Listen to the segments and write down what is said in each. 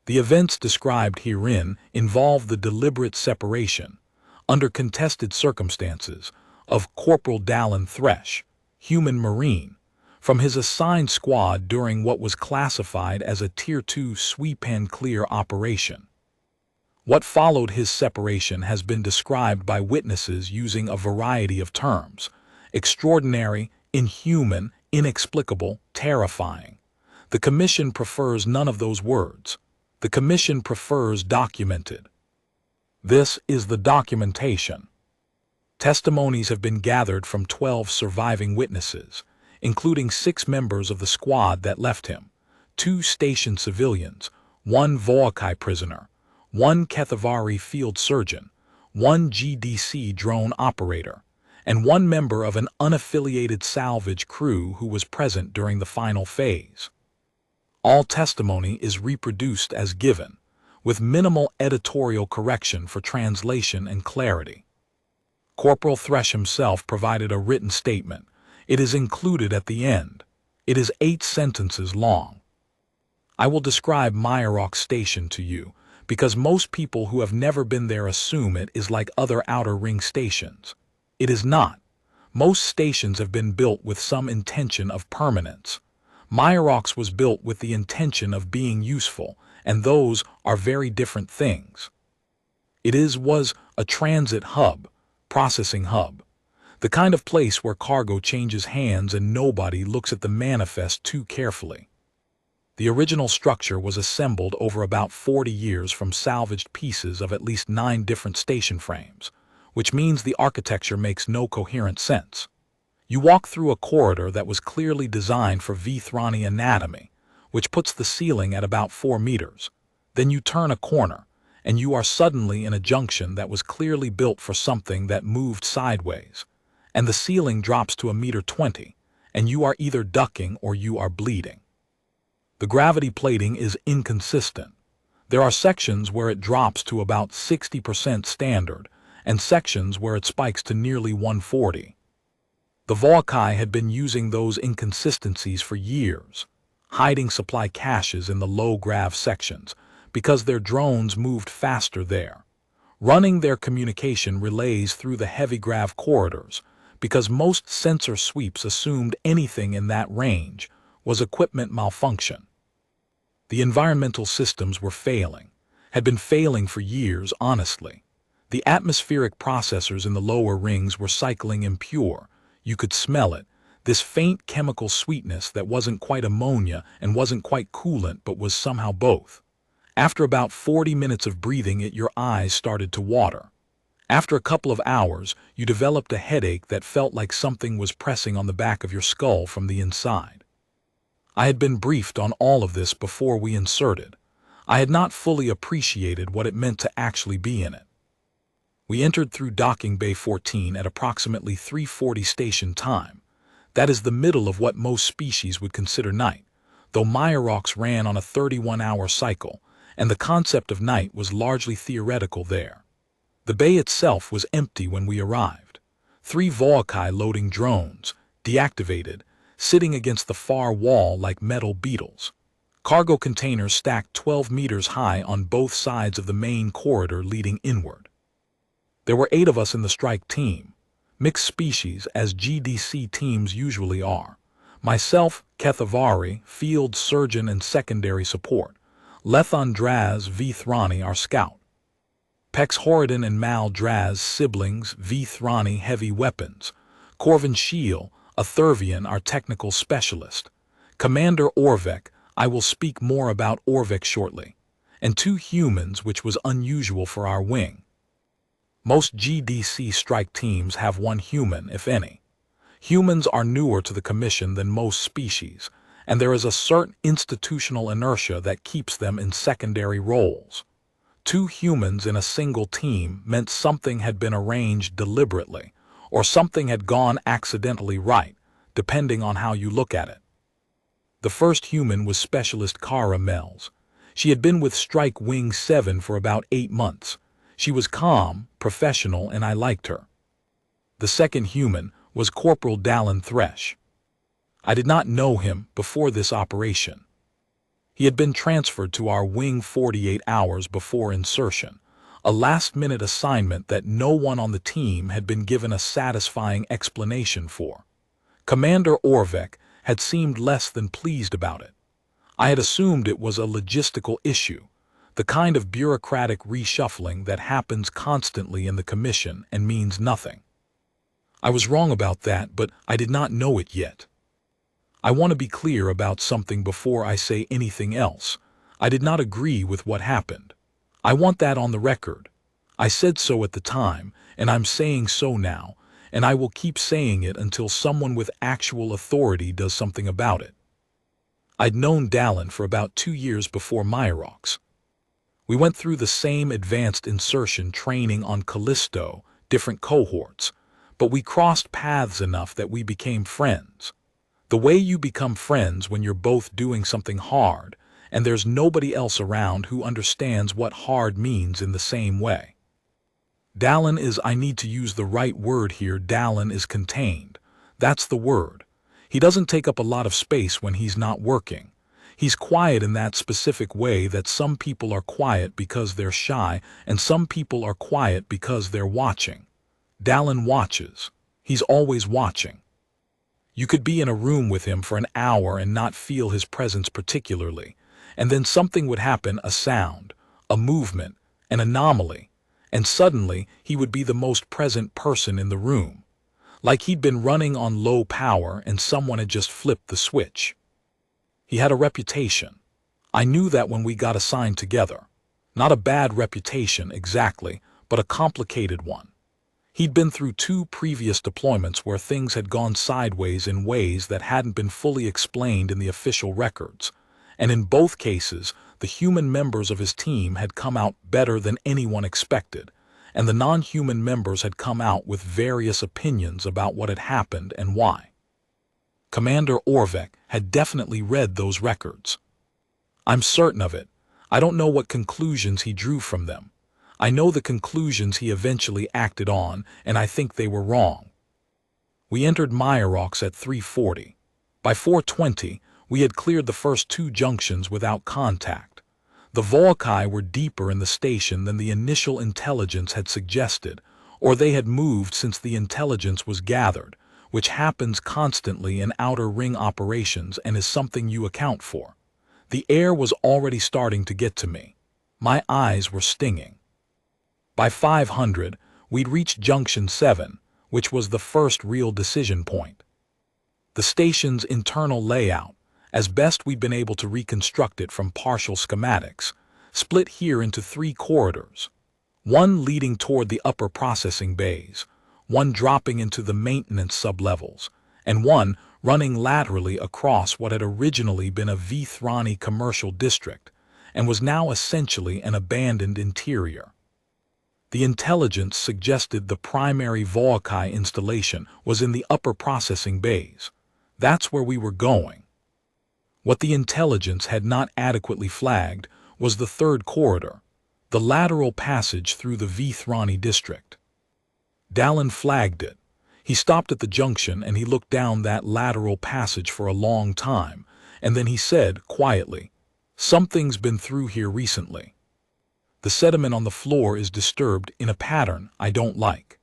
The events described herein involve the deliberate separation, under contested circumstances, of Corporal Dallin Thresh, human Marine, from his assigned squad during what was classified as a Tier 2 sweep and clear operation. What followed his separation has been described by witnesses using a variety of terms: extraordinary, inhuman, inexplicable, terrifying. The Commission prefers none of those words. The Commission prefers documented. This is the documentation. Testimonies have been gathered from 12 surviving witnesses, including 6 members of the squad that left him, 2 station civilians, 1 Voakai prisoner, 1 Kethavari field surgeon, 1 GDC drone operator, and 1 member of an unaffiliated salvage crew who was present during the final phase. All testimony is reproduced as given, with minimal editorial correction for translation and clarity. Corporal Thresh himself provided a written statement. It is included at the end. It is 8 sentences long. I will describe Myrock Station to you, because most people who have never been there assume it is like other outer ring stations. It is not. Most stations have been built with some intention of permanence. Myrock's was built with the intention of being useful, and those are very different things. It was a transit hub, processing hub, the kind of place where cargo changes hands and nobody looks at the manifest too carefully. The original structure was assembled over about 40 years from salvaged pieces of at least 9 different station frames, which means the architecture makes no coherent sense. You walk through a corridor that was clearly designed for Vithrani anatomy, which puts the ceiling at about 4 meters. Then you turn a corner, and you are suddenly in a junction that was clearly built for something that moved sideways, and the ceiling drops to 1.20 meters, and you are either ducking or you are bleeding. The gravity plating is inconsistent. There are sections where it drops to about 60% standard, and sections where it spikes to nearly 140. The Voakai had been using those inconsistencies for years, hiding supply caches in the low-grav sections, because their drones moved faster there, running their communication relays through the heavy-grav corridors, because most sensor sweeps assumed anything in that range was equipment malfunction. The environmental systems were failing, had been failing for years, honestly. The atmospheric processors in the lower rings were cycling impure. You could smell it, this faint chemical sweetness that wasn't quite ammonia and wasn't quite coolant but was somehow both. After about 40 minutes of breathing it, your eyes started to water. After a couple of hours, you developed a headache that felt like something was pressing on the back of your skull from the inside. I had been briefed on all of this before we inserted. I had not fully appreciated what it meant to actually be in it. We entered through docking bay 14 at approximately 3:40 station time. That is the middle of what most species would consider night, though Myrock's ran on a 31-hour cycle, and the concept of night was largely theoretical there. The bay itself was empty when we arrived. 3 Voakai loading drones, deactivated, sitting against the far wall like metal beetles. Cargo containers stacked 12 meters high on both sides of the main corridor leading inward. There were 8 of us in the strike team, mixed species as GDC teams usually are. Myself, Kethavari, field surgeon and secondary support. Lethan Draz Vithrani, our scout. Pex Horadin and Mal Draz, siblings, Vithrani heavy weapons. Corvin Shiel, a Thurvian, our technical specialist. Commander Orvek, I will speak more about Orvek shortly. And 2 humans, which was unusual for our wing. Most GDC strike teams have 1 human, if any. Humans are newer to the Commission than most species, and there is a certain institutional inertia that keeps them in secondary roles. 2 humans in a single team meant something had been arranged deliberately, or something had gone accidentally right, depending on how you look at it. The first human was Specialist Kara Mells. She had been with Strike Wing 7 for about 8 months. She was calm, professional, and I liked her. The second human was Corporal Dallin Thresh. I did not know him before this operation. He had been transferred to our wing 48 hours before insertion, a last-minute assignment that no one on the team had been given a satisfying explanation for. Commander Orvek had seemed less than pleased about it. I had assumed it was a logistical issue, the kind of bureaucratic reshuffling that happens constantly in the commission and means nothing. I was wrong about that, but I did not know it yet. I want to be clear about something before I say anything else. I did not agree with what happened. I want that on the record. I said so at the time, and I'm saying so now, and I will keep saying it until someone with actual authority does something about it. I'd known Dallin for about 2 years before Myrox. We went through the same advanced insertion training on Callisto, different cohorts, but we crossed paths enough that we became friends. The way you become friends when you're both doing something hard, and there's nobody else around who understands what hard means in the same way. Dallin is, I need to use the right word here, Dallin is contained. That's the word. He doesn't take up a lot of space when he's not working. He's quiet in that specific way that some people are quiet because they're shy, and some people are quiet because they're watching. Dallin watches. He's always watching. You could be in a room with him for an hour and not feel his presence particularly, and then something would happen, a sound, a movement, an anomaly, and suddenly he would be the most present person in the room, like he'd been running on low power and someone had just flipped the switch. He had a reputation. I knew that when we got assigned together. Not a bad reputation exactly, but a complicated one. He'd been through 2 previous deployments where things had gone sideways in ways that hadn't been fully explained in the official records, and in both cases, the human members of his team had come out better than anyone expected, and the non-human members had come out with various opinions about what had happened and why. Commander Orvek had definitely read those records. I'm certain of it. I don't know what conclusions he drew from them. I know the conclusions he eventually acted on, and I think they were wrong. We entered Myrox at 3:40. By 4:20, we had cleared the first 2 junctions without contact. The Volkai were deeper in the station than the initial intelligence had suggested, or they had moved since the intelligence was gathered, which happens constantly in outer ring operations and is something you account for. The air was already starting to get to me. My eyes were stinging. By 500, we'd reached Junction 7, which was the first real decision point. The station's internal layout, as best we'd been able to reconstruct it from partial schematics, split here into 3 corridors, one leading toward the upper processing bays, one dropping into the maintenance sublevels, and one running laterally across what had originally been a Vithrani commercial district and was now essentially an abandoned interior. The intelligence suggested the primary Volkai installation was in the upper processing bays. That's where we were going. What the intelligence had not adequately flagged was the 3rd corridor, the lateral passage through the Vithrani district. Dallin flagged it. He stopped at the junction and he looked down that lateral passage for a long time, and then he said, quietly, "Something's been through here recently. The sediment on the floor is disturbed in a pattern I don't like."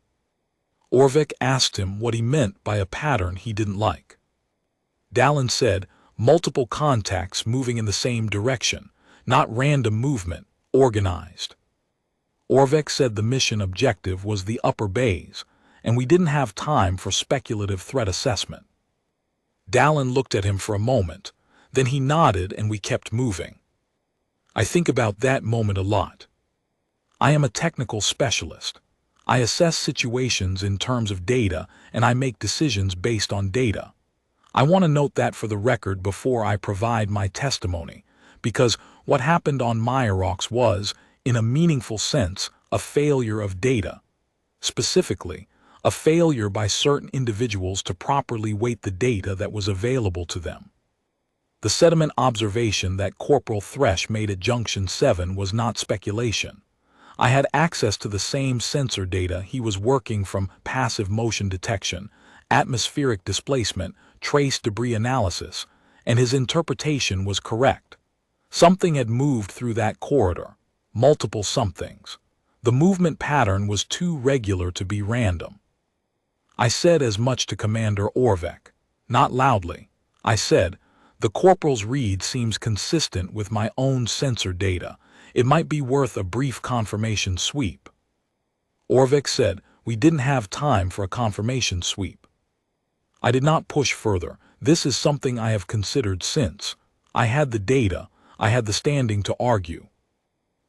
Orvek asked him what he meant by a pattern he didn't like. Dallin said, "Multiple contacts moving in the same direction, not random movement, organized." Orvek said the mission objective was the upper bays, and we didn't have time for speculative threat assessment. Dallin looked at him for a moment, then he nodded and we kept moving. I think about that moment a lot. I am a technical specialist. I assess situations in terms of data and I make decisions based on data. I want to note that for the record before I provide my testimony, because what happened on Myrox was, in a meaningful sense, a failure of data. Specifically, a failure by certain individuals to properly weight the data that was available to them. The sediment observation that Corporal Thresh made at Junction 7 was not speculation. I had access to the same sensor data he was working from: passive motion detection, atmospheric displacement, trace debris analysis, and his interpretation was correct. Something had moved through that corridor. Multiple somethings. The movement pattern was too regular to be random. I said as much to Commander Orvek. Not loudly. I said, "The corporal's read seems consistent with my own sensor data. It might be worth a brief confirmation sweep." Orvek said, "We didn't have time for a confirmation sweep." I did not push further. This is something I have considered since. I had the data. I had the standing to argue.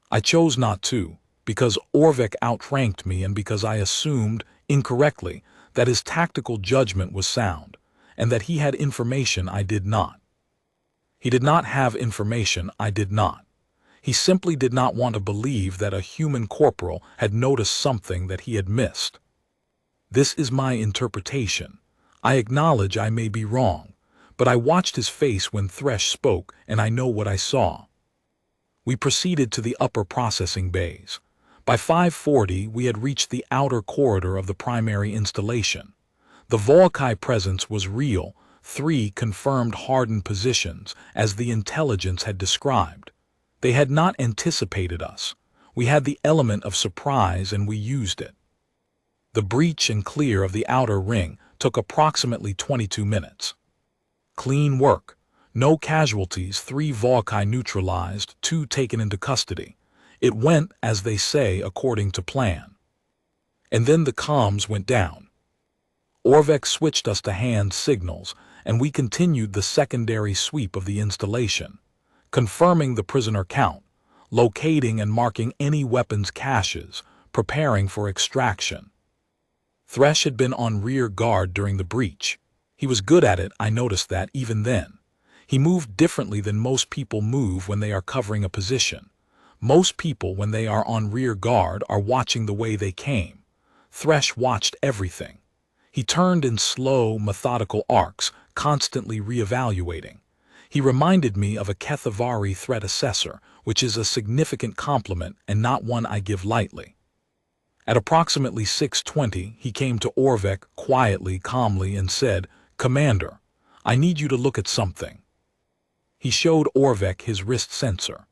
I chose not to, because Orvek outranked me and because I assumed, incorrectly, that his tactical judgment was sound, and that he had information I did not. He did not have information I did not. He simply did not want to believe that a human corporal had noticed something that he had missed. This is my interpretation. I acknowledge I may be wrong, but I watched his face when Thresh spoke, and I know what I saw. We proceeded to the upper processing bays. By 5:40, we had reached the outer corridor of the primary installation. The Volkai presence was real, 3 confirmed hardened positions, as the intelligence had described. They had not anticipated us. We had the element of surprise and we used it. The breach and clear of the outer ring took approximately 22 minutes. Clean work. No casualties, 3 Volkai neutralized, 2 taken into custody. It went, as they say, according to plan. And then the comms went down. Orvek switched us to hand signals, and we continued the secondary sweep of the installation, confirming the prisoner count, locating and marking any weapons caches, preparing for extraction. Thresh had been on rear guard during the breach. He was good at it, I noticed that even then. He moved differently than most people move when they are covering a position. Most people, when they are on rear guard, are watching the way they came. Thresh watched everything. He turned in slow, methodical arcs, constantly reevaluating. He reminded me of a Kethavari threat assessor, which is a significant compliment and not one I give lightly. At approximately 6:20, he came to Orvek quietly, calmly, and said, "Commander, I need you to look at something." He showed Orvek his wrist sensor.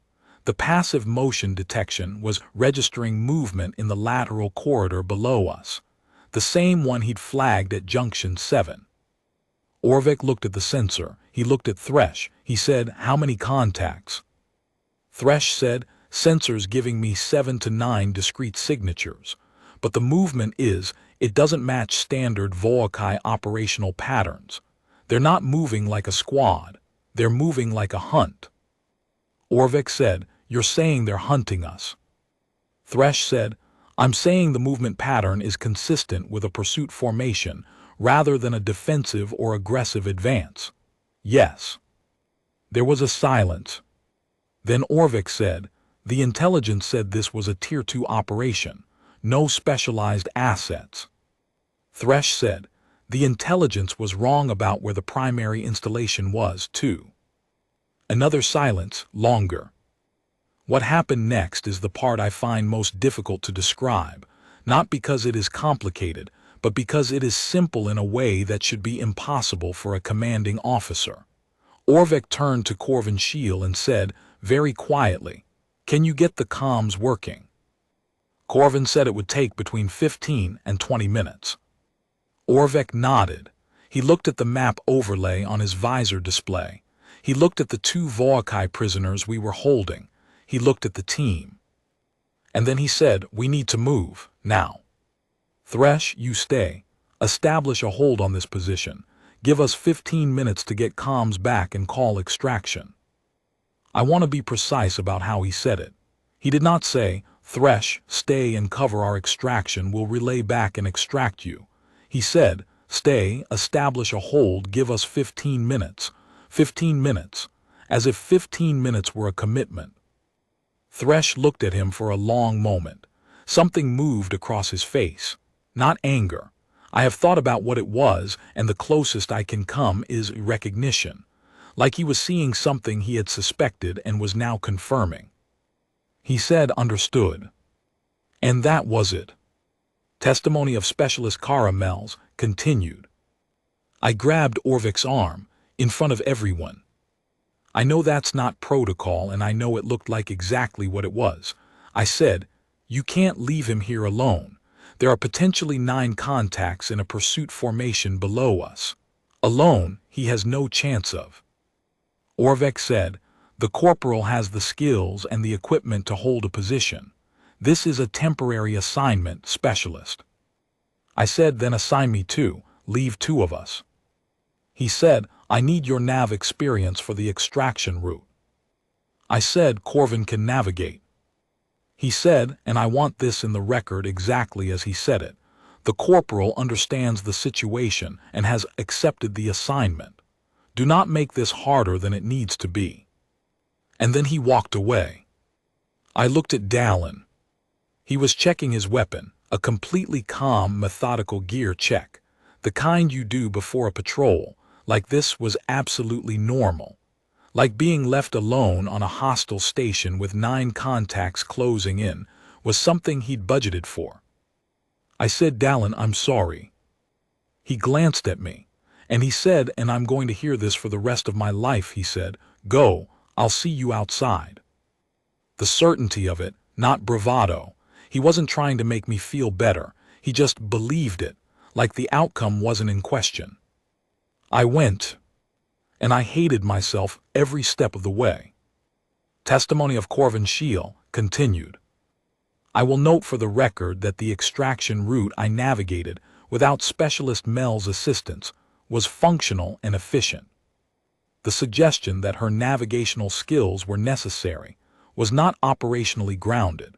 The passive motion detection was registering movement in the lateral corridor below us, the same one he'd flagged at Junction 7. Orvek looked at the sensor. He looked at Thresh. He said, "How many contacts?" Thresh said, "Sensor's giving me 7 to 9 discrete signatures. But the movement it doesn't match standard Volkai operational patterns. They're not moving like a squad. They're moving like a hunt." Orvek said, "You're saying they're hunting us." Thresh said, "I'm saying the movement pattern is consistent with a pursuit formation rather than a defensive or aggressive advance." "Yes." There was a silence. Then Orvek said, "The intelligence said this was a Tier 2 operation, no specialized assets." Thresh said, "The intelligence was wrong about where the primary installation was, too." Another silence, longer. What happened next is the part I find most difficult to describe, not because it is complicated, but because it is simple in a way that should be impossible for a commanding officer. Orvek turned to Corvin Shiel and said, very quietly, "Can you get the comms working?" Corvin said it would take between 15 and 20 minutes. Orvek nodded. He looked at the map overlay on his visor display. He looked at the 2 Volkai prisoners we were holding. He looked at the team. And then he said, "We need to move, now. Thresh, you stay. Establish a hold on this position. Give us 15 minutes to get comms back and call extraction." I want to be precise about how he said it. He did not say, "Thresh, stay and cover our extraction, we'll relay back and extract you." He said, "Stay, establish a hold, give us 15 minutes. 15 minutes. As if 15 minutes were a commitment." Thresh looked at him for a long moment. Something moved across his face. Not anger. I have thought about what it was, and the closest I can come is recognition. Like he was seeing something he had suspected and was now confirming. He said, "Understood." And that was it. Testimony of Specialist Caramels continued. I grabbed Orvik's arm, in front of everyone. I know that's not protocol, and I know it looked like exactly what it was. I said, "You can't leave him here alone. There are potentially 9 contacts in a pursuit formation below us. Alone, he has no chance of." Orvek said, "The corporal has the skills and the equipment to hold a position. This is a temporary assignment, specialist." I said, "Then assign me 2, leave 2 of us." He said, "I need your nav experience for the extraction route." I said, "Corvin can navigate." He said, and I want this in the record exactly as he said it, "The corporal understands the situation and has accepted the assignment. Do not make this harder than it needs to be." And then he walked away. I looked at Dallin. He was checking his weapon, a completely calm, methodical gear check, the kind you do before a patrol. Like this was absolutely normal. Like being left alone on a hostile station with 9 contacts closing in was something he'd budgeted for. I said, "Dallin, I'm sorry." He glanced at me, and he said, "And I'm going to hear this for the rest of my life," he said. "Go, I'll see you outside." The certainty of it, not bravado. He wasn't trying to make me feel better. He just believed it, like the outcome wasn't in question. I went, and I hated myself every step of the way. Testimony of Corvin Shield continued. I will note for the record that the extraction route I navigated without Specialist Mel's assistance was functional and efficient. The suggestion that her navigational skills were necessary was not operationally grounded.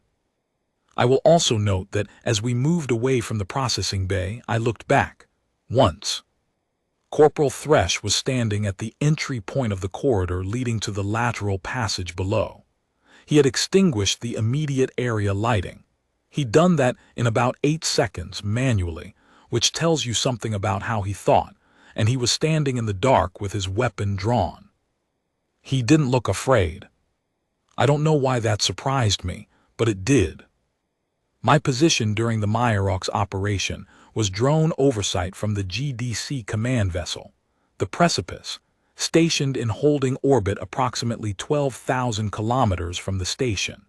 I will also note that as we moved away from the processing bay, I looked back. Once. Corporal Thresh was standing at the entry point of the corridor leading to the lateral passage below. He had extinguished the immediate area lighting. He'd done that in about 8 seconds manually, which tells you something about how he thought, and he was standing in the dark with his weapon drawn. He didn't look afraid. I don't know why that surprised me, but it did. My position during the Myrox operation was drone oversight from the GDC command vessel, the Precipice, stationed in holding orbit approximately 12,000 kilometers from the station.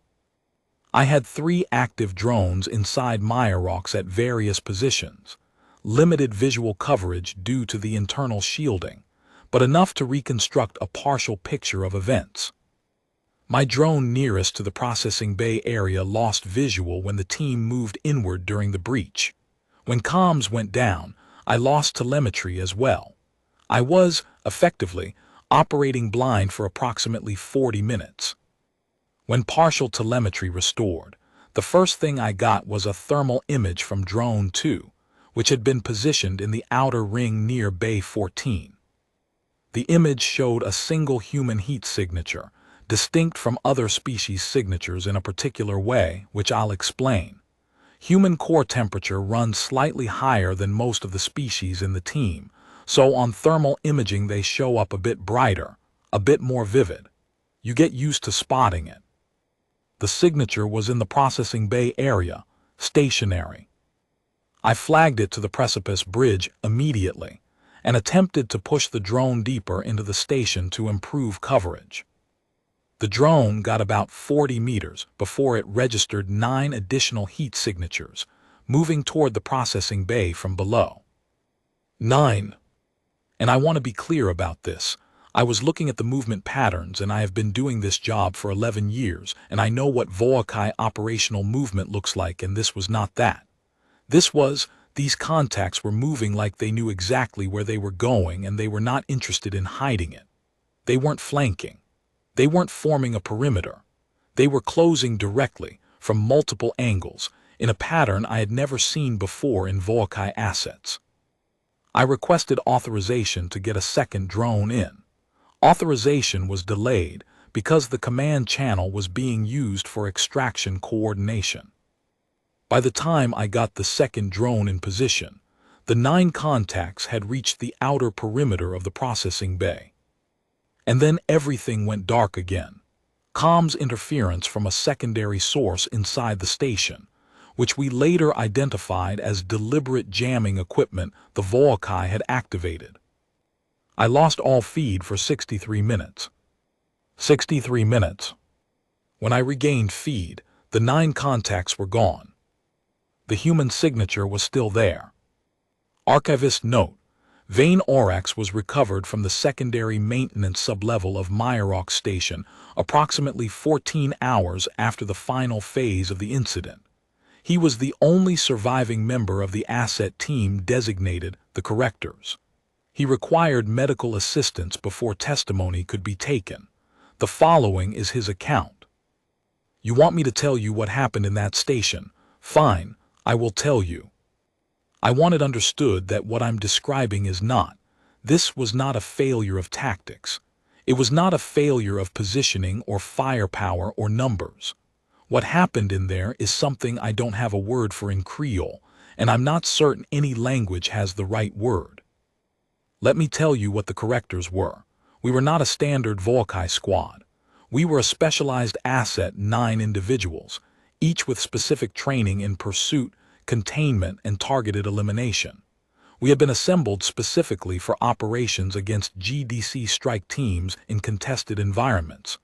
I had 3 active drones inside Myrox at various positions, limited visual coverage due to the internal shielding, but enough to reconstruct a partial picture of events. My drone nearest to the processing bay area lost visual when the team moved inward during the breach. When comms went down, I lost telemetry as well. I was, effectively, operating blind for approximately 40 minutes. When partial telemetry restored, the first thing I got was a thermal image from Drone 2, which had been positioned in the outer ring near Bay 14. The image showed a single human heat signature, distinct from other species' signatures in a particular way, which I'll explain. Human core temperature runs slightly higher than most of the species in the team, so on thermal imaging they show up a bit brighter, a bit more vivid. You get used to spotting it. The signature was in the processing bay area, stationary. I flagged it to the Precipice Bridge immediately, and attempted to push the drone deeper into the station to improve coverage. The drone got about 40 meters before it registered 9 additional heat signatures, moving toward the processing bay from below. 9. And I want to be clear about this. I was looking at the movement patterns, and I have been doing this job for 11 years, and I know what Voakai operational movement looks like, and this was not that. These contacts were moving like they knew exactly where they were going, and they were not interested in hiding it. They weren't flanking. They weren't forming a perimeter. They were closing directly, from multiple angles, in a pattern I had never seen before in Voakai assets. I requested authorization to get a second drone in. Authorization was delayed because the command channel was being used for extraction coordination. By the time I got the second drone in position, the 9 contacts had reached the outer perimeter of the processing bay. And then everything went dark again. Comms interference from a secondary source inside the station, which we later identified as deliberate jamming equipment the Voakai had activated. I lost all feed for 63 minutes. 63 minutes. When I regained feed, the 9 contacts were gone. The human signature was still there. Archivist note: Vane Aurex was recovered from the secondary maintenance sublevel of Myrock Station approximately 14 hours after the final phase of the incident. He was the only surviving member of the asset team designated the Correctors. He required medical assistance before testimony could be taken. The following is his account. You want me to tell you what happened in that station? Fine, I will tell you. I want it understood that what I'm describing is not. This was not a failure of tactics. It was not a failure of positioning or firepower or numbers. What happened in there is something I don't have a word for in Creole, and I'm not certain any language has the right word. Let me tell you what the Correctors were. We were not a standard Volkai squad. We were a specialized asset, 9 individuals, each with specific training in pursuit, containment, and targeted elimination. We had been assembled specifically for operations against GDC strike teams in contested environments.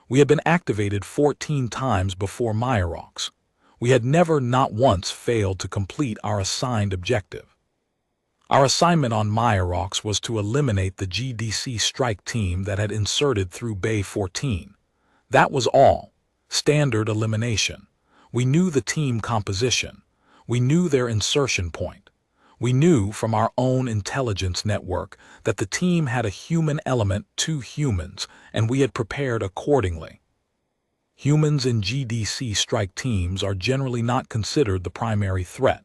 We had been activated 14 times before Myrox. We had never, not once, failed to complete our assigned objective. Our assignment on Myrox was to eliminate the GDC strike team that had inserted through Bay 14. That was all. Standard elimination. We knew the team composition. We knew their insertion point. We knew from our own intelligence network that the team had a human element, 2 humans, and we had prepared accordingly. Humans in GDC strike teams are generally not considered the primary threat.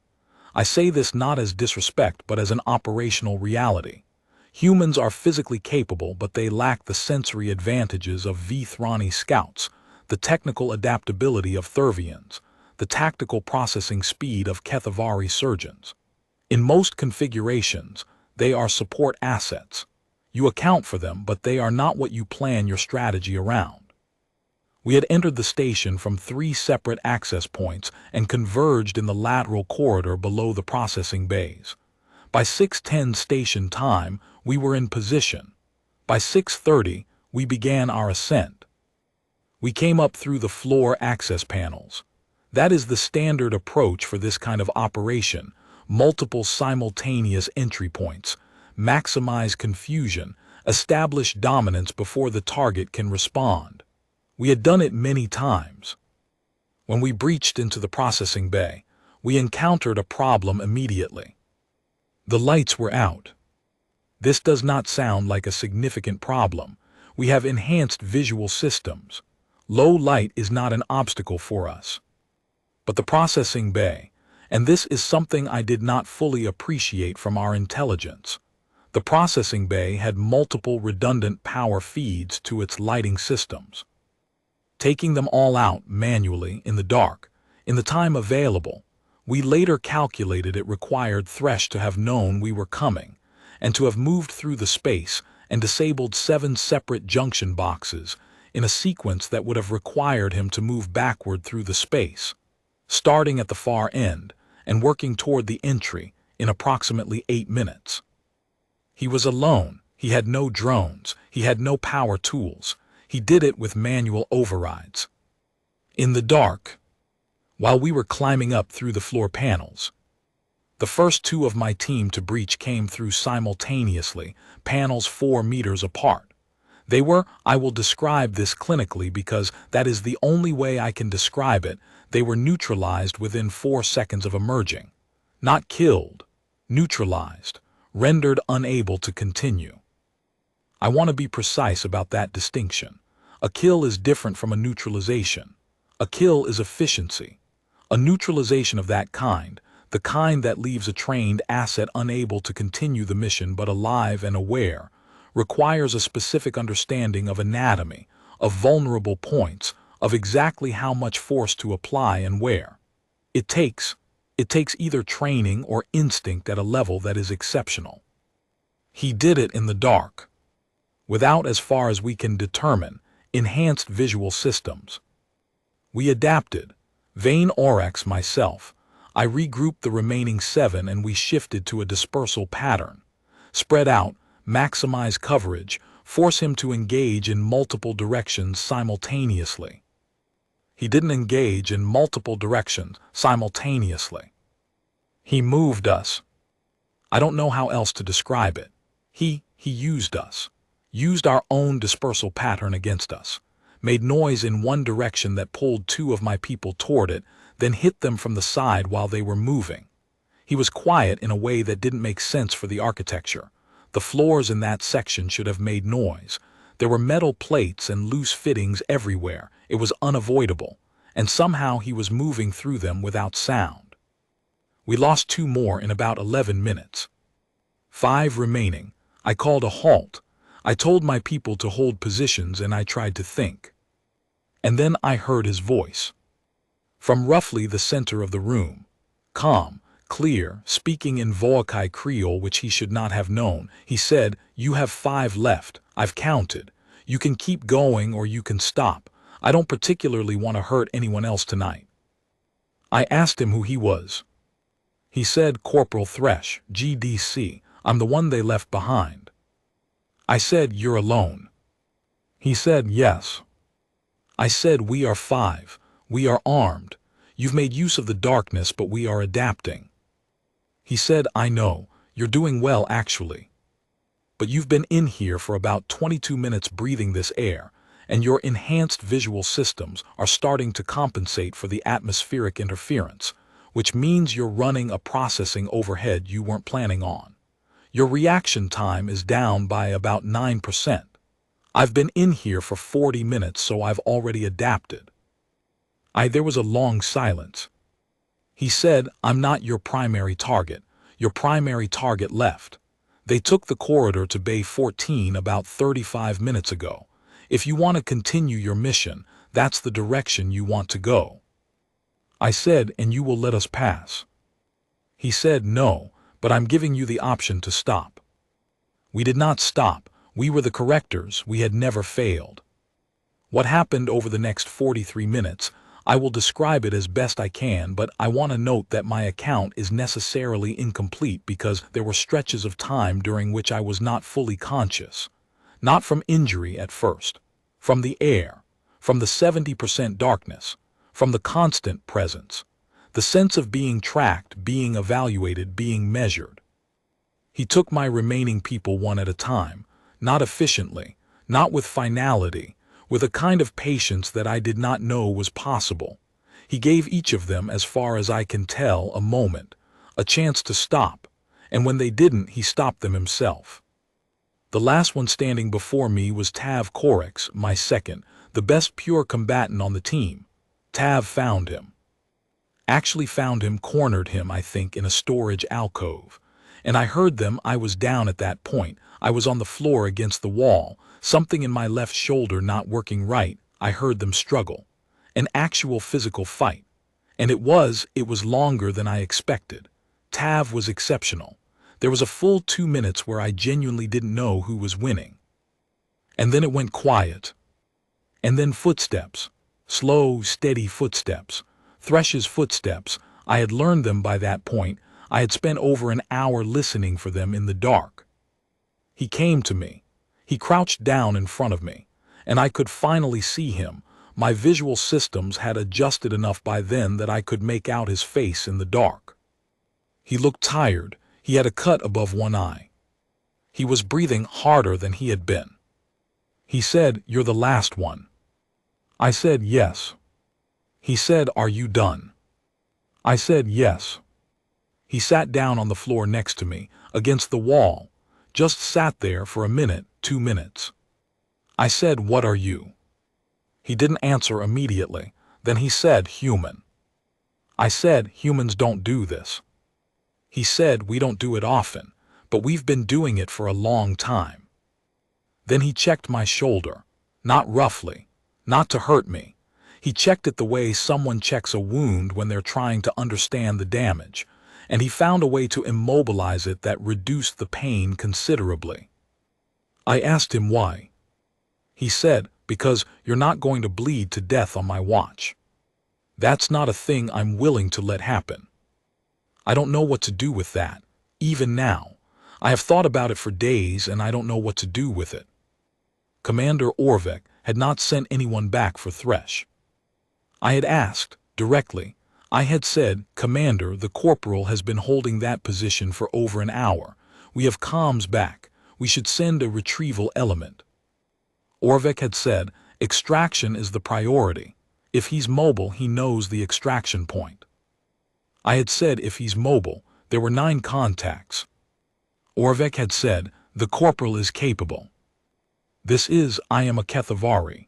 I say this not as disrespect but as an operational reality. Humans are physically capable, but they lack the sensory advantages of Vthrani scouts, the technical adaptability of Thurvians, the tactical processing speed of Kethavari surgeons. In most configurations, they are support assets. You account for them, but they are not what you plan your strategy around. We had entered the station from 3 separate access points and converged in the lateral corridor below the processing bays. By 6:10 station time, we were in position. By 6:30, we began our ascent. We came up through the floor access panels. That is the standard approach for this kind of operation: multiple simultaneous entry points, maximize confusion, establish dominance before the target can respond. We had done it many times. When we breached into the processing bay, we encountered a problem immediately. The lights were out. This does not sound like a significant problem. We have enhanced visual systems. Low light is not an obstacle for us. But the processing bay, and this is something I did not fully appreciate from our intelligence. The processing bay had multiple redundant power feeds to its lighting systems. Taking them all out manually in the dark, in the time available, we later calculated it required Thresh to have known we were coming, and to have moved through the space and disabled 7 separate junction boxes in a sequence that would have required him to move backward through the space, starting at the far end and working toward the entry in approximately 8 minutes. He was alone. He had no drones. He had no power tools. He did it with manual overrides. In the dark, while we were climbing up through the floor panels, the first 2 of my team to breach came through simultaneously, panels 4 meters apart. They were, I will describe this clinically because that is the only way I can describe it, they were neutralized within 4 seconds of emerging. Not killed, neutralized, rendered unable to continue. I want to be precise about that distinction. A kill is different from a neutralization. A kill is efficiency. A neutralization of that kind, the kind that leaves a trained asset unable to continue the mission but alive and aware, requires a specific understanding of anatomy, of vulnerable points, of exactly how much force to apply and where. It takes either training or instinct at a level that is exceptional. He did it in the dark, without, as far as we can determine, enhanced visual systems. We adapted. Vane Aurex, myself. I regrouped the remaining 7 and we shifted to a dispersal pattern. Spread out, maximize coverage, force him to engage in multiple directions simultaneously. He didn't engage in multiple directions simultaneously. He moved us. I don't know how else to describe it. He used us, used our own dispersal pattern against us, made noise in one direction that pulled two of my people toward it, then hit them from the side while they were moving. He was quiet in a way that didn't make sense for the architecture. The floors in that section should have made noise. There were metal plates and loose fittings everywhere. It was unavoidable, and somehow he was moving through them without sound. We lost 2 more in about 11 minutes. 5 remaining. I called a halt. I told my people to hold positions and I tried to think. And then I heard his voice. From roughly the center of the room. Calm, clear, speaking in Voakai Creole which he should not have known, he said, "You have 5 left. I've counted. You can keep going or you can stop. I don't particularly want to hurt anyone else tonight." I asked him who he was. He said, "Corporal Thresh, GDC. I'm the one they left behind." I said, "You're alone." He said, "Yes." I said, "We are 5. We are armed. You've made use of the darkness, but we are adapting." He said, "I know. You're doing well, actually. But you've been in here for about 22 minutes breathing this air, and your enhanced visual systems are starting to compensate for the atmospheric interference, which means you're running a processing overhead you weren't planning on. Your reaction time is down by about 9%. I've been in here for 40 minutes, so I've already adapted." There was a long silence. He said, "I'm not your primary target. Your primary target left. They took the corridor to Bay 14 about 35 minutes ago. If you want to continue your mission, that's the direction you want to go." I said, "And you will let us pass?" He said, "No, but I'm giving you the option to stop." We did not stop. We were the correctors. We had never failed. What happened over the next 43 minutes, I will describe it as best I can, but I want to note that my account is necessarily incomplete because there were stretches of time during which I was not fully conscious. Not from injury at first. From the air. From the 70% darkness. From the constant presence. The sense of being tracked, being evaluated, being measured. He took my remaining people one at a time, not efficiently, not with finality, with a kind of patience that I did not know was possible. He gave each of them, as far as I can tell, a moment, a chance to stop, and when they didn't, he stopped them himself. The last one standing before me was Tav Korix, my second, the best pure combatant on the team. Tav found him. Actually found him, cornered him, I think, in a storage alcove. And I heard them. I was down at that point. I was on the floor against the wall, something in my left shoulder not working right. I heard them struggle. An actual physical fight. And it was longer than I expected. Tav was exceptional. There was a full 2 minutes where I genuinely didn't know who was winning. And then it went quiet. And then footsteps. Slow, steady footsteps. Thresh's footsteps. I had learned them by that point. I had spent over an hour listening for them in the dark. He came to me. He crouched down in front of me, and I could finally see him. My visual systems had adjusted enough by then that I could make out his face in the dark. He looked tired. He had a cut above one eye. He was breathing harder than he had been. He said, "You're the last one." I said, "Yes." He said, "Are you done?" I said, "Yes." He sat down on the floor next to me, against the wall, just sat there for a minute, 2 minutes. I said, "What are you?" He didn't answer immediately. Then he said, "Human." I said, "Humans don't do this." He said, "We don't do it often, but we've been doing it for a long time." Then he checked my shoulder, not roughly, not to hurt me. He checked it the way someone checks a wound when they're trying to understand the damage, and he found a way to immobilize it that reduced the pain considerably. I asked him why. He said, "Because you're not going to bleed to death on my watch. That's not a thing I'm willing to let happen. I don't know what to do with that, even now. I have thought about it for days and I don't know what to do with it." Commander Orvek had not sent anyone back for Thresh. I had asked, directly. I had said, "Commander, the corporal has been holding that position for over an hour. We have comms back. We should send a retrieval element." Orvek had said, "Extraction is the priority. If he's mobile, he knows the extraction point." I had said if he's mobile, there were 9 contacts. Orvek had said, "The corporal is capable." This is, I am a Kethavari.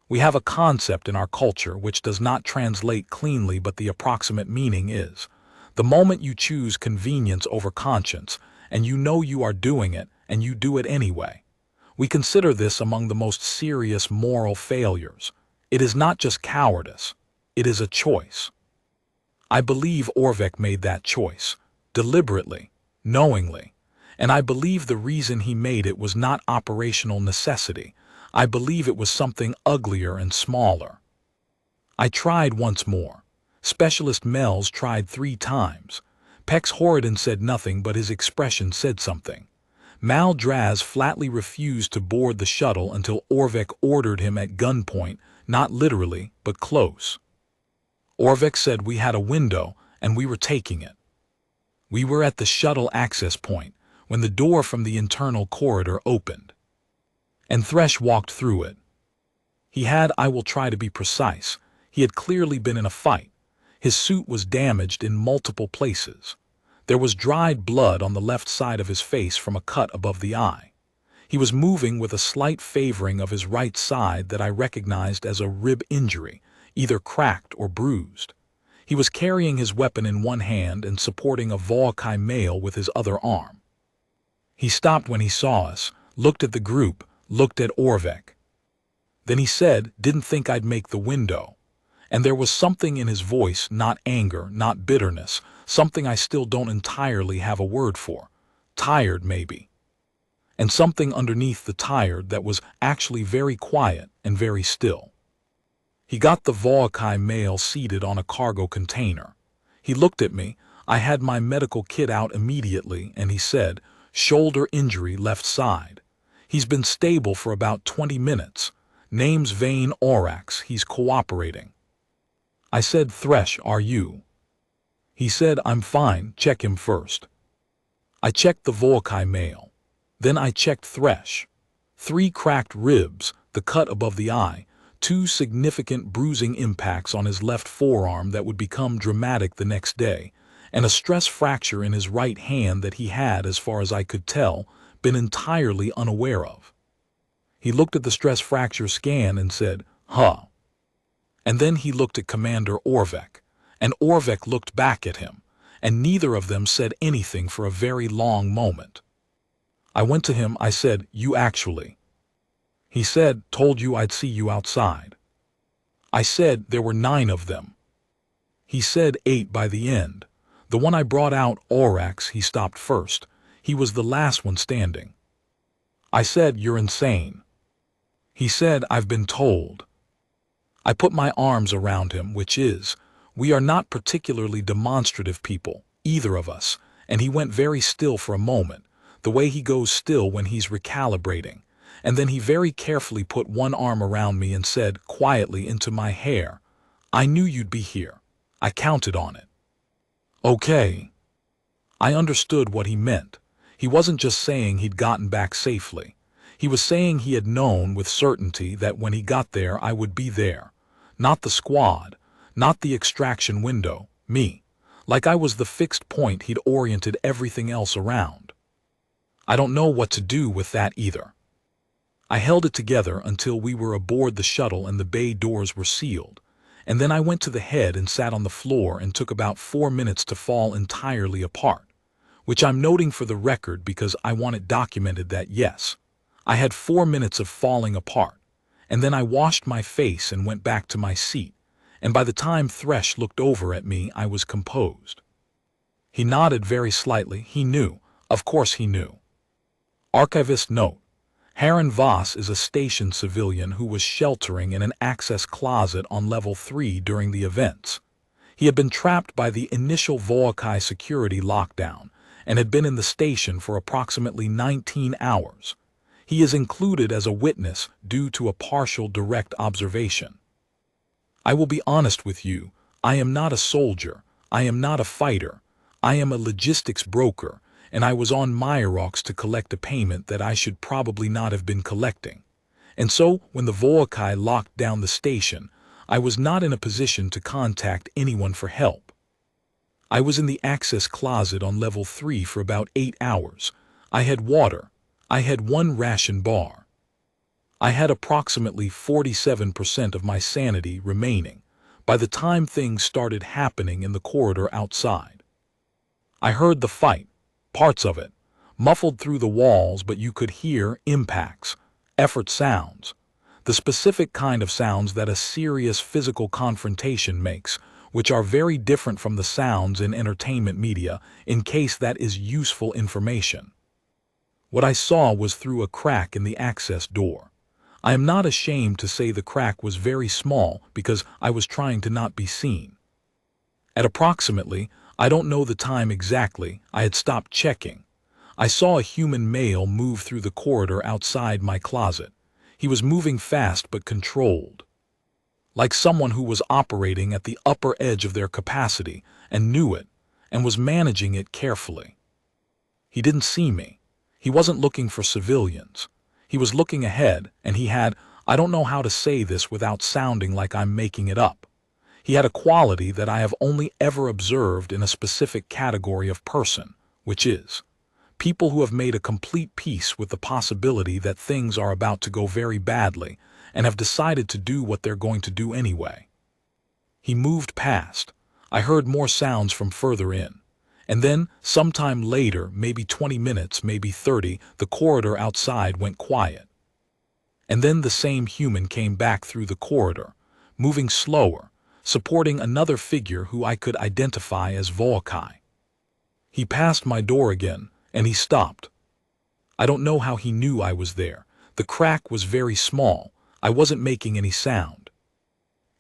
We have a concept in our culture which does not translate cleanly, but the approximate meaning is, the moment you choose convenience over conscience, and you know you are doing it, and you do it anyway. We consider this among the most serious moral failures. It is not just cowardice. It is a choice. I believe Orvek made that choice, deliberately, knowingly, and I believe the reason he made it was not operational necessity. I believe it was something uglier and smaller. I tried once more. Specialist Mel's tried 3 times. Pex Horridon said nothing, but his expression said something. Mal Draz flatly refused to board the shuttle until Orvek ordered him at gunpoint, not literally, but close. Orvek said we had a window, and we were taking it. We were at the shuttle access point, when the door from the internal corridor opened. And Thresh walked through it. He had, I will try to be precise, he had clearly been in a fight. His suit was damaged in multiple places. There was dried blood on the left side of his face from a cut above the eye. He was moving with a slight favoring of his right side that I recognized as a rib injury, either cracked or bruised. He was carrying his weapon in one hand and supporting a Volkai male with his other arm. He stopped when he saw us, looked at the group, looked at Orvek. Then he said, "Didn't think I'd make the window." And there was something in his voice, not anger, not bitterness, something I still don't entirely have a word for. Tired, maybe. And something underneath the tired that was actually very quiet and very still. He got the Volkai male seated on a cargo container. He looked at me. I had my medical kit out immediately, and he said, "Shoulder injury left side. He's been stable for about 20 minutes. Name's Vane Orax. He's cooperating." I said, "Thresh, are you?" He said, "I'm fine. Check him first." I checked the Volkai male. Then I checked Thresh. 3 cracked ribs, the cut above the eye, 2 significant bruising impacts on his left forearm that would become dramatic the next day, and a stress fracture in his right hand that he had, as far as I could tell, been entirely unaware of. He looked at the stress fracture scan and said, "Huh." And then he looked at Commander Orvek, and Orvek looked back at him, and neither of them said anything for a very long moment. I went to him, I said, "You actually." He said, "Told you I'd see you outside." I said, "There were 9 of them." He said 8 by the end. The one I brought out, Orax, he stopped first. He was the last one standing. I said, "You're insane." He said, "I've been told." I put my arms around him, which is, we are not particularly demonstrative people, either of us, and he went very still for a moment, the way he goes still when he's recalibrating, and then he very carefully put one arm around me and said, quietly into my hair, "I knew you'd be here. I counted on it." Okay. I understood what he meant. He wasn't just saying he'd gotten back safely. He was saying he had known with certainty that when he got there I would be there. Not the squad, not the extraction window, me. Like I was the fixed point he'd oriented everything else around. I don't know what to do with that either. I held it together until we were aboard the shuttle and the bay doors were sealed, and then I went to the head and sat on the floor and took about 4 minutes to fall entirely apart, which I'm noting for the record because I want it documented that yes, I had 4 minutes of falling apart, and then I washed my face and went back to my seat, and by the time Thresh looked over at me I was composed. He nodded very slightly. He knew. Of course he knew. Archivist note: Haran Voss is a station civilian who was sheltering in an access closet on level 3 during the events. He had been trapped by the initial Volkai security lockdown and had been in the station for approximately 19 hours. He is included as a witness due to a partial direct observation. I will be honest with you, I am not a soldier, I am not a fighter, I am a logistics broker, and I was on Myrox to collect a payment that I should probably not have been collecting. And so, when the Volkai locked down the station, I was not in a position to contact anyone for help. I was in the access closet on level 3 for about 8 hours. I had water. I had one ration bar. I had approximately 47% of my sanity remaining by the time things started happening in the corridor outside. I heard the fight, parts of it, muffled through the walls, but you could hear impacts, effort sounds, the specific kind of sounds that a serious physical confrontation makes, which are very different from the sounds in entertainment media, in case that is useful information. What I saw was through a crack in the access door. I am not ashamed to say the crack was very small because I was trying to not be seen. At approximately, I don't know the time exactly, I had stopped checking. I saw a human male move through the corridor outside my closet. He was moving fast but controlled, like someone who was operating at the upper edge of their capacity and knew it and was managing it carefully. He didn't see me. He wasn't looking for civilians. He was looking ahead, and he had, I don't know how to say this without sounding like I'm making it up. He had a quality that I have only ever observed in a specific category of person, which is people who have made a complete peace with the possibility that things are about to go very badly and have decided to do what they're going to do anyway. He moved past. I heard more sounds from further in. And then, sometime later, maybe 20 minutes, maybe 30, the corridor outside went quiet. And then the same human came back through the corridor, moving slower, supporting another figure who I could identify as Volkai. He passed my door again, and he stopped. I don't know how he knew I was there. The crack was very small. I wasn't making any sound.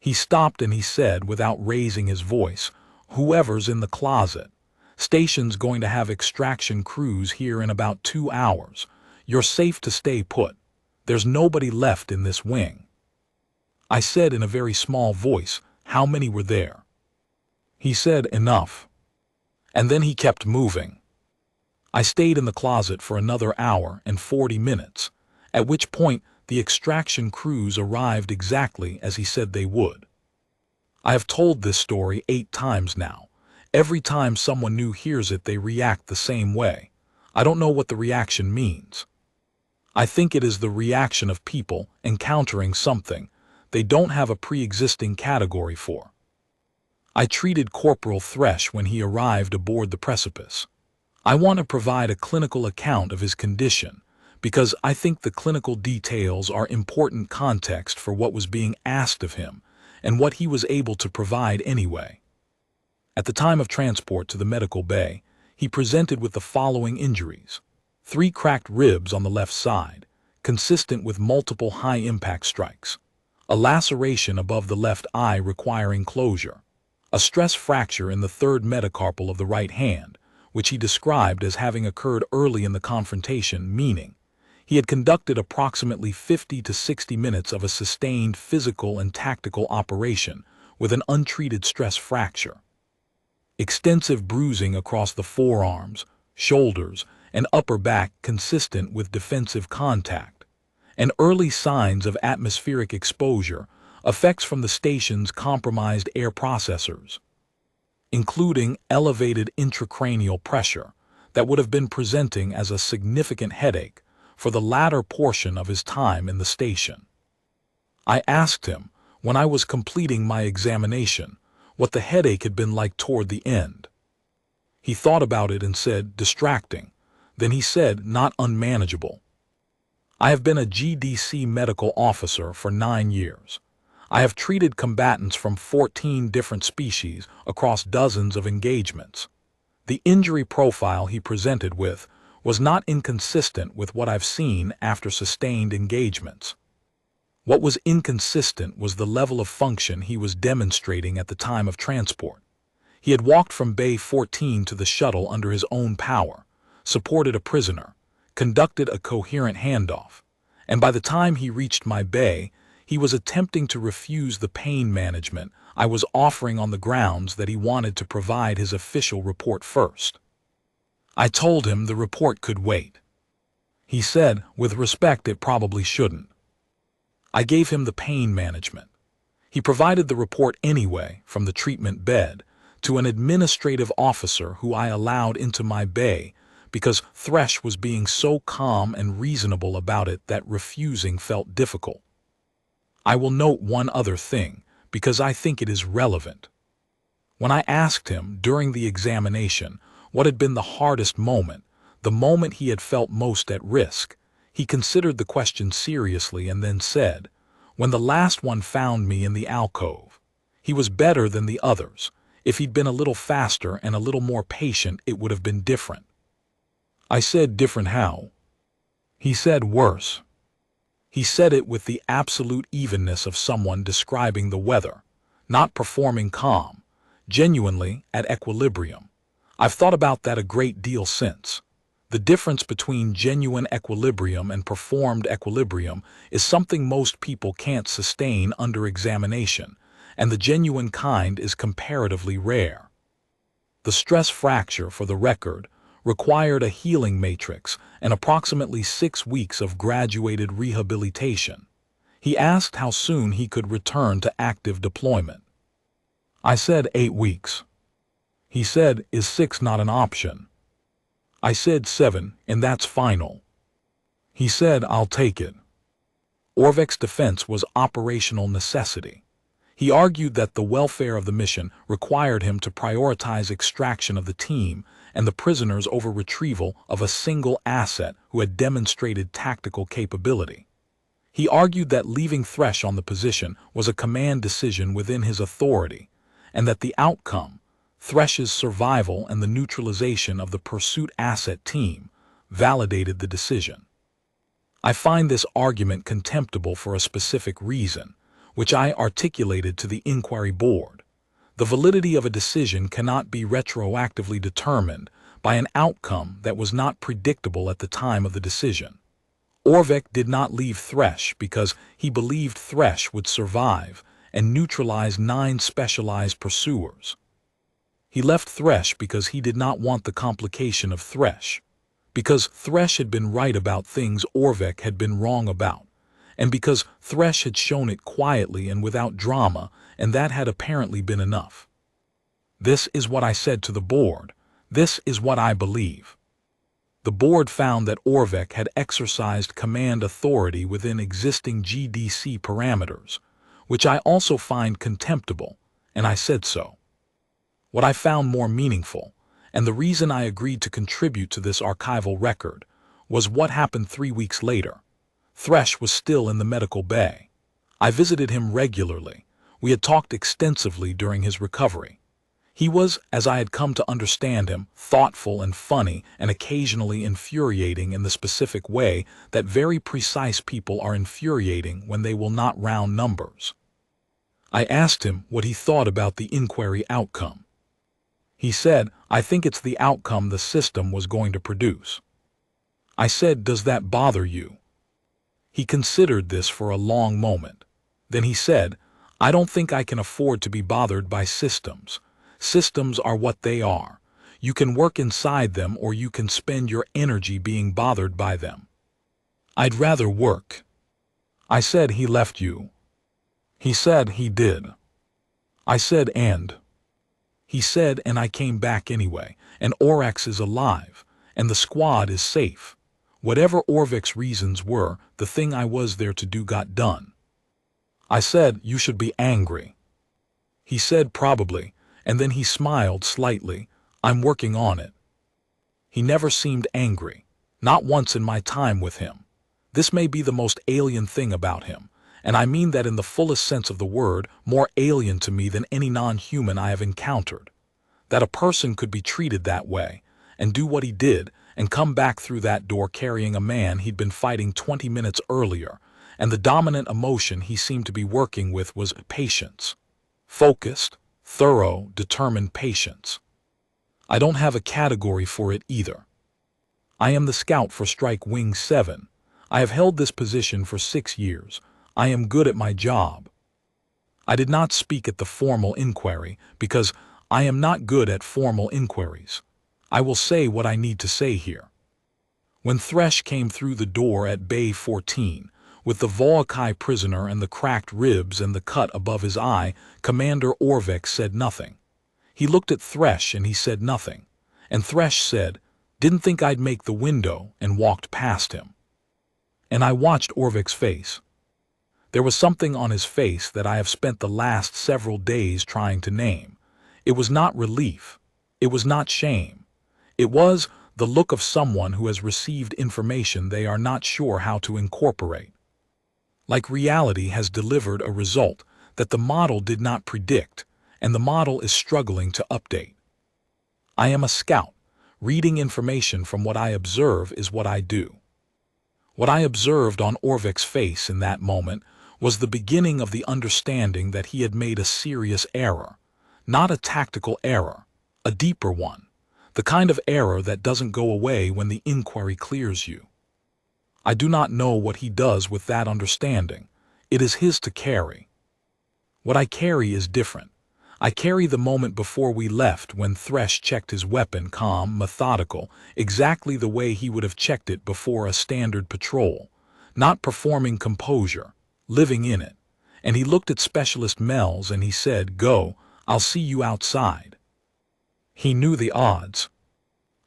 He stopped and he said, without raising his voice, "Whoever's in the closet, station's going to have extraction crews here in about 2 hours. You're safe to stay put. There's nobody left in this wing." I said in a very small voice, "How many were there?" He said, "Enough." And then he kept moving. I stayed in the closet for another hour and 40 minutes, at which point the extraction crews arrived exactly as he said they would. I have told this story 8 times now. Every time someone new hears it, they react the same way. I don't know what the reaction means. I think it is the reaction of people encountering something they don't have a pre-existing category for. I treated Corporal Thresh when he arrived aboard the precipice. I want to provide a clinical account of his condition because I think the clinical details are important context for what was being asked of him and what he was able to provide anyway. At the time of transport to the medical bay, he presented with the following injuries: 3 cracked ribs on the left side, consistent with multiple high-impact strikes, a laceration above the left eye requiring closure, a stress fracture in the 3rd metacarpal of the right hand, which he described as having occurred early in the confrontation, meaning he had conducted approximately 50 to 60 minutes of a sustained physical and tactical operation with an untreated stress fracture. Extensive bruising across the forearms, shoulders, and upper back consistent with defensive contact, and early signs of atmospheric exposure, effects from the station's compromised air processors, including elevated intracranial pressure that would have been presenting as a significant headache for the latter portion of his time in the station. I asked him, when I was completing my examination, what the headache had been like toward the end. He thought about it and said, "Distracting." Then he said, "Not unmanageable." I have been a GDC medical officer for 9 years. I have treated combatants from 14 different species across dozens of engagements. The injury profile he presented with was not inconsistent with what I've seen after sustained engagements. What was inconsistent was the level of function he was demonstrating at the time of transport. He had walked from Bay 14 to the shuttle under his own power, supported a prisoner, conducted a coherent handoff, and by the time he reached my bay, he was attempting to refuse the pain management I was offering on the grounds that he wanted to provide his official report first. I told him the report could wait. He said, with respect, it probably shouldn't. I gave him the pain management. He provided the report anyway from the treatment bed to an administrative officer who I allowed into my bay because Thresh was being so calm and reasonable about it that refusing felt difficult. I will note one other thing because I think it is relevant. When I asked him during the examination what had been the hardest moment, the moment he had felt most at risk, he considered the question seriously and then said, "When the last one found me in the alcove. He was better than the others. If he'd been a little faster and a little more patient, it would have been different." I said, "Different how?" He said, "Worse." He said it with the absolute evenness of someone describing the weather, not performing calm, genuinely at equilibrium. I've thought about that a great deal since. The difference between genuine equilibrium and performed equilibrium is something most people can't sustain under examination, and the genuine kind is comparatively rare. The stress fracture, for the record, required a healing matrix and approximately 6 weeks of graduated rehabilitation. He asked how soon he could return to active deployment. I said 8 weeks. He said, "Is 6 not an option?" I said 7, and that's final. He said, "I'll take it." Orvek's defense was operational necessity. He argued that the welfare of the mission required him to prioritize extraction of the team and the prisoners over retrieval of a single asset who had demonstrated tactical capability. He argued that leaving Thresh on the position was a command decision within his authority, and that the outcome, Thresh's survival and the neutralization of the pursuit asset team, validated the decision. I find this argument contemptible for a specific reason, which I articulated to the inquiry board. The validity of a decision cannot be retroactively determined by an outcome that was not predictable at the time of the decision. Orvek did not leave Thresh because he believed Thresh would survive and neutralize 9 specialized pursuers. He left Thresh because he did not want the complication of Thresh, because Thresh had been right about things Orvek had been wrong about, and because Thresh had shown it quietly and without drama, and that had apparently been enough. This is what I said to the board. This is what I believe. The board found that Orvek had exercised command authority within existing GDC parameters, which I also find contemptible, and I said so. What I found more meaningful, and the reason I agreed to contribute to this archival record, was what happened 3 weeks later. Thresh was still in the medical bay. I visited him regularly. We had talked extensively during his recovery. He was, as I had come to understand him, thoughtful and funny and occasionally infuriating in the specific way that very precise people are infuriating when they will not round numbers. I asked him what he thought about the inquiry outcome. He said, "I think it's the outcome the system was going to produce." I said, "Does that bother you?" He considered this for a long moment. Then he said, "I don't think I can afford to be bothered by systems. Systems are what they are. You can work inside them or you can spend your energy being bothered by them. I'd rather work." I said, "He left you." He said, "He did." I said, "And?" He said, "And I came back anyway, and Orax is alive, and the squad is safe. Whatever Orvek's reasons were, the thing I was there to do got done." I said, "You should be angry." He said, "Probably," and then he smiled slightly. "I'm working on it." He never seemed angry, not once in my time with him. This may be the most alien thing about him, and I mean that in the fullest sense of the word, more alien to me than any non-human I have encountered. That a person could be treated that way, and do what he did, and come back through that door carrying a man he'd been fighting 20 minutes earlier, and the dominant emotion he seemed to be working with was patience. Focused, thorough, determined patience. I don't have a category for it either. I am the scout for Strike Wing 7. I have held this position for 6 years. I am good at my job. I did not speak at the formal inquiry because I am not good at formal inquiries. I will say what I need to say here. When Thresh came through the door at Bay 14, with the Volkai prisoner and the cracked ribs and the cut above his eye, Commander Orvek said nothing. He looked at Thresh and he said nothing. And Thresh said, "Didn't think I'd make the window," and walked past him. And I watched Orvek's face. There was something on his face that I have spent the last several days trying to name. It was not relief. It was not shame. It was the look of someone who has received information they are not sure how to incorporate. Like reality has delivered a result that the model did not predict, and the model is struggling to update. I am a scout. Reading information from what I observe is what I do. What I observed on Orvek's face in that moment was the beginning of the understanding that he had made a serious error, not a tactical error, a deeper one, the kind of error that doesn't go away when the inquiry clears you. I do not know what he does with that understanding. It is his to carry. What I carry is different. I carry the moment before we left when Thresh checked his weapon, calm, methodical, exactly the way he would have checked it before a standard patrol, not performing composure, living in it. And he looked at Specialist Mells and he said, "Go, I'll see you outside." He knew the odds.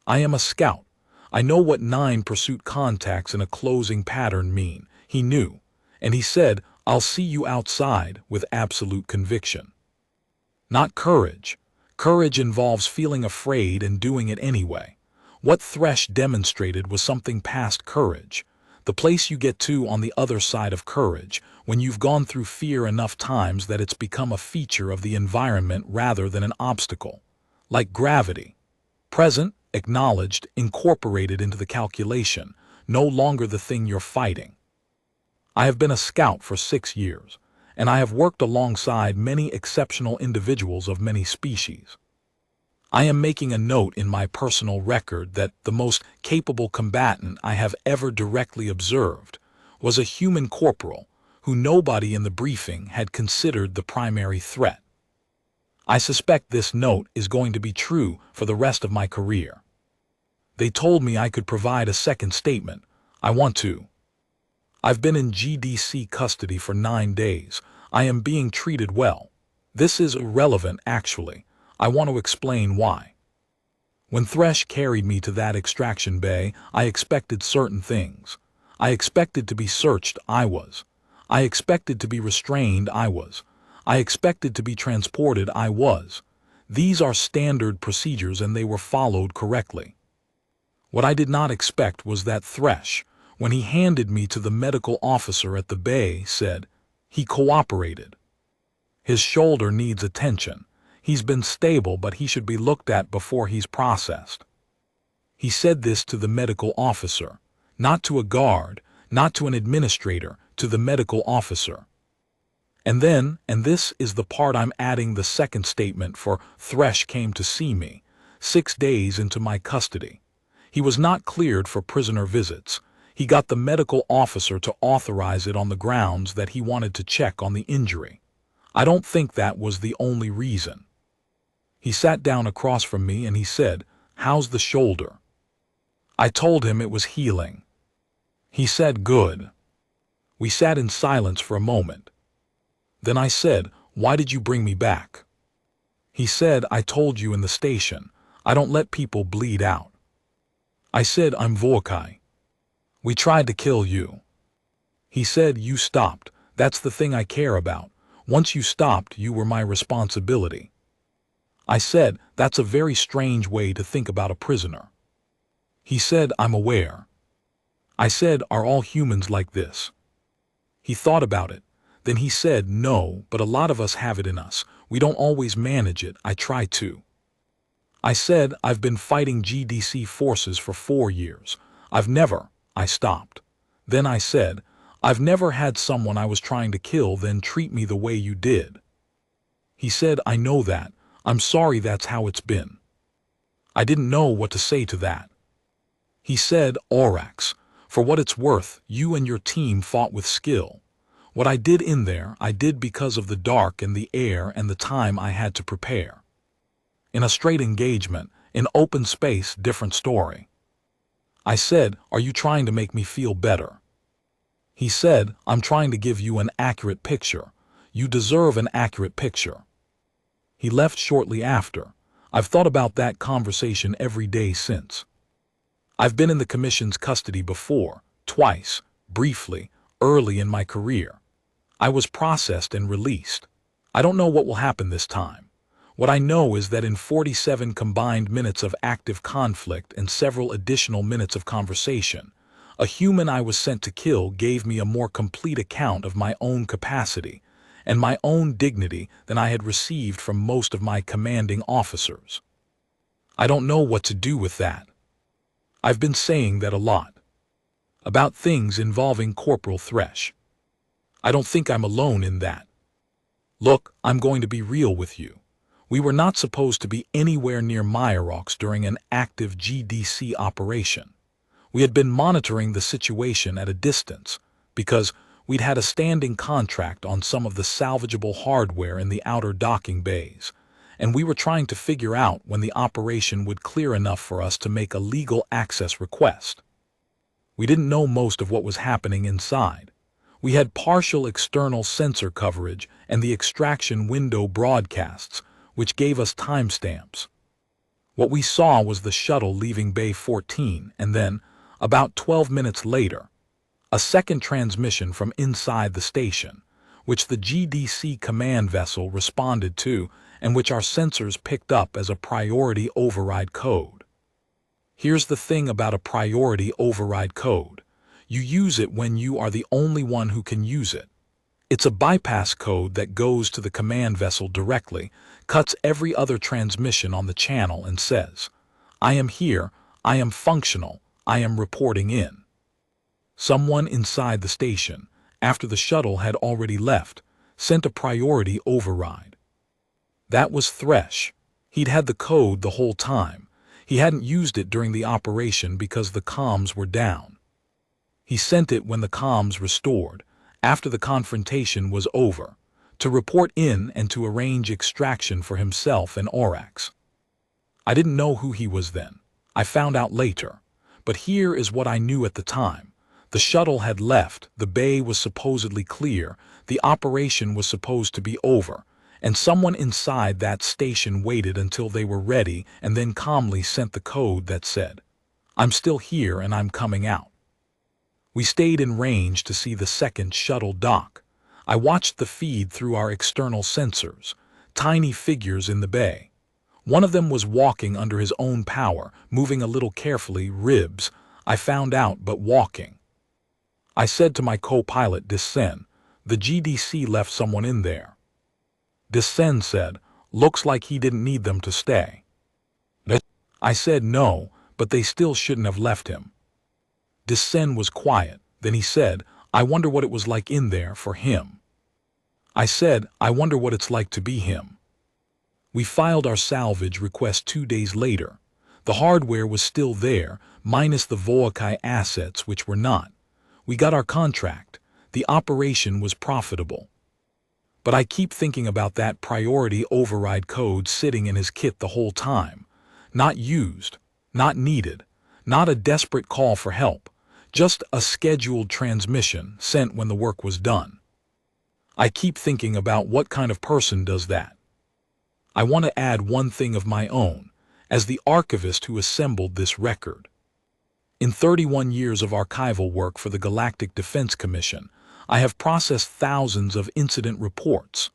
I am a scout. I know what 9 pursuit contacts in a closing pattern mean. He knew. And he said, "I'll see you outside," with absolute conviction. Not courage. Courage involves feeling afraid and doing it anyway. What Thresh demonstrated was something past courage. The place you get to on the other side of courage, when you've gone through fear enough times that it's become a feature of the environment rather than an obstacle. Like gravity. Present, acknowledged, incorporated into the calculation, no longer the thing you're fighting. I have been a scout for 6 years, and I have worked alongside many exceptional individuals of many species. I am making a note in my personal record that the most capable combatant I have ever directly observed was a human corporal who nobody in the briefing had considered the primary threat. I suspect this note is going to be true for the rest of my career. They told me I could provide a second statement. I want to. I've been in GDC custody for 9 days. I am being treated well. This is irrelevant, actually. I want to explain why. When Thresh carried me to that extraction bay, I expected certain things. I expected to be searched, I was. I expected to be restrained, I was. I expected to be transported, I was. These are standard procedures and they were followed correctly. What I did not expect was that Thresh, when he handed me to the medical officer at the bay, said, "He cooperated. His shoulder needs attention. He's been stable, but he should be looked at before he's processed." He said this to the medical officer, not to a guard, not to an administrator, to the medical officer. And then, and this is the part I'm adding the second statement for, Thresh came to see me, 6 days into my custody. He was not cleared for prisoner visits. He got the medical officer to authorize it on the grounds that he wanted to check on the injury. I don't think that was the only reason. He sat down across from me and he said, "How's the shoulder?" I told him it was healing. He said, "Good." We sat in silence for a moment. Then I said, "Why did you bring me back?" He said, "I told you in the station. I don't let people bleed out." I said, "I'm Volkai. We tried to kill you." He said, "You stopped. That's the thing I care about. Once you stopped, you were my responsibility." I said, "That's a very strange way to think about a prisoner." He said, "I'm aware." I said, "Are all humans like this?" He thought about it. Then he said, "No, but a lot of us have it in us. We don't always manage it. I try to." I said, "I've been fighting GDC forces for 4 years. I stopped. Then I said, "I've never had someone I was trying to kill then treat me the way you did." He said, "I know that. I'm sorry that's how it's been." I didn't know what to say to that. He said, "Orax, for what it's worth, you and your team fought with skill. What I did in there, I did because of the dark and the air and the time I had to prepare. In a straight engagement, in open space, different story." I said, "Are you trying to make me feel better?" He said, "I'm trying to give you an accurate picture. You deserve an accurate picture." He left shortly after. I've thought about that conversation every day since. I've been in the Commission's custody before, twice, briefly, early in my career. I was processed and released. I don't know what will happen this time. What I know is that in 47 combined minutes of active conflict and several additional minutes of conversation, a human I was sent to kill gave me a more complete account of my own capacity and my own dignity than I had received from most of my commanding officers. I don't know what to do with that. I've been saying that a lot. About things involving Corporal Thresh. I don't think I'm alone in that. Look, I'm going to be real with you. We were not supposed to be anywhere near Myerox during an active GDC operation. We had been monitoring the situation at a distance because we'd had a standing contract on some of the salvageable hardware in the outer docking bays, and we were trying to figure out when the operation would clear enough for us to make a legal access request. We didn't know most of what was happening inside. We had partial external sensor coverage and the extraction window broadcasts, which gave us timestamps. What we saw was the shuttle leaving Bay 14, and then, about 12 minutes later, a second transmission from inside the station, which the GDC command vessel responded to and which our sensors picked up as a priority override code. Here's the thing about a priority override code. You use it when you are the only one who can use it. It's a bypass code that goes to the command vessel directly, cuts every other transmission on the channel and says, "I am here, I am functional, I am reporting in." Someone inside the station, after the shuttle had already left, sent a priority override. That was Thresh. He'd had the code the whole time. He hadn't used it during the operation because the comms were down. He sent it when the comms restored, after the confrontation was over, to report in and to arrange extraction for himself and Orax. I didn't know who he was then. I found out later. But here is what I knew at the time. The shuttle had left, the bay was supposedly clear, the operation was supposed to be over, and someone inside that station waited until they were ready and then calmly sent the code that said, "I'm still here and I'm coming out." We stayed in range to see the second shuttle dock. I watched the feed through our external sensors, tiny figures in the bay. One of them was walking under his own power, moving a little carefully, ribs, I found out, but walking. I said to my co-pilot, Disen, "The GDC left someone in there." Disen said, "Looks like he didn't need them to stay." I said, "No, but they still shouldn't have left him." Disen was quiet. Then he said, "I wonder what it was like in there for him." I said, "I wonder what it's like to be him." We filed our salvage request 2 days later. The hardware was still there, minus the Voakai assets, which were not. We got our contract. The operation was profitable. But I keep thinking about that priority override code sitting in his kit the whole time. Not used, not needed, not a desperate call for help. Just a scheduled transmission sent when the work was done. I keep thinking about what kind of person does that. I want to add one thing of my own, as the archivist who assembled this record. In 31 years of archival work for the Galactic Defense Commission, I have processed thousands of incident reports.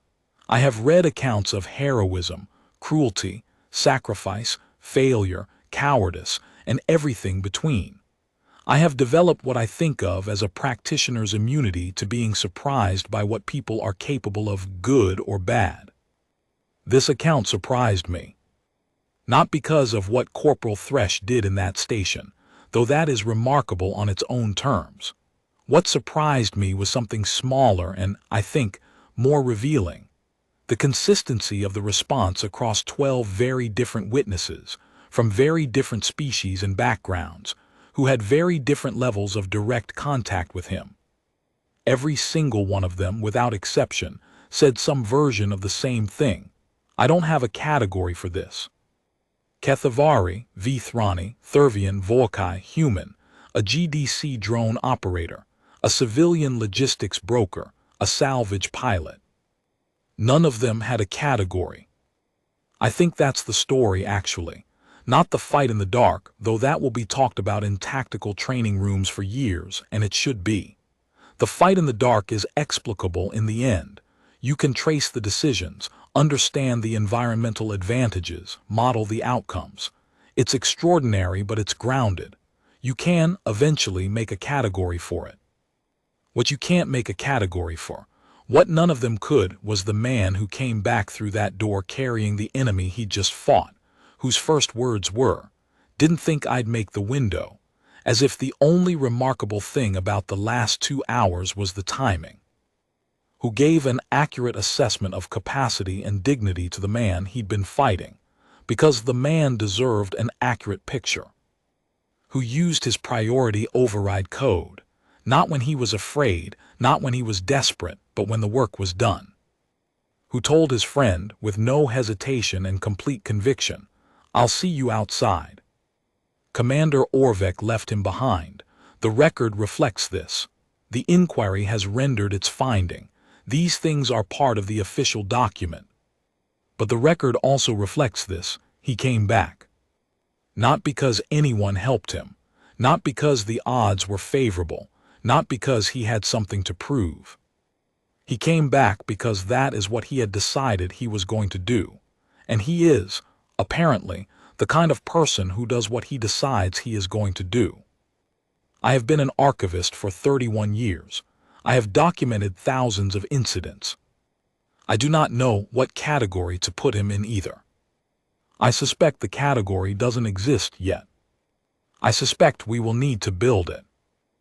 I have read accounts of heroism, cruelty, sacrifice, failure, cowardice, and everything between. I have developed what I think of as a practitioner's immunity to being surprised by what people are capable of, good or bad. This account surprised me. Not because of what Corporal Thresh did in that station, though that is remarkable on its own terms. What surprised me was something smaller and, I think, more revealing. The consistency of the response across 12 very different witnesses, from very different species and backgrounds, who had very different levels of direct contact with him. Every single one of them, without exception, said some version of the same thing. I don't have a category for this. Kethavari, Vithrani, Thurvian, Volkai, human, a GDC drone operator, a civilian logistics broker, a salvage pilot. None of them had a category. I think that's the story, actually. Not the fight in the dark, though that will be talked about in tactical training rooms for years, and it should be. The fight in the dark is explicable in the end. You can trace the decisions, understand the environmental advantages, model the outcomes. It's extraordinary, but it's grounded. You can, eventually, make a category for it. What you can't make a category for, what none of them could, was the man who came back through that door carrying the enemy he'd just fought, whose first words were, "Didn't think I'd make the window," as if the only remarkable thing about the last 2 hours was the timing. Who gave an accurate assessment of capacity and dignity to the man he'd been fighting, because the man deserved an accurate picture. Who used his priority override code, not when he was afraid, not when he was desperate, but when the work was done. Who told his friend, with no hesitation and complete conviction, "I'll see you outside." Commander Orvek left him behind. The record reflects this. The inquiry has rendered its finding. These things are part of the official document. But the record also reflects this. He came back. Not because anyone helped him. Not because the odds were favorable. Not because he had something to prove. He came back because that is what he had decided he was going to do. And he is, apparently, the kind of person who does what he decides he is going to do. I have been an archivist for 31 years. I have documented thousands of incidents. I do not know what category to put him in either. I suspect the category doesn't exist yet. I suspect we will need to build it.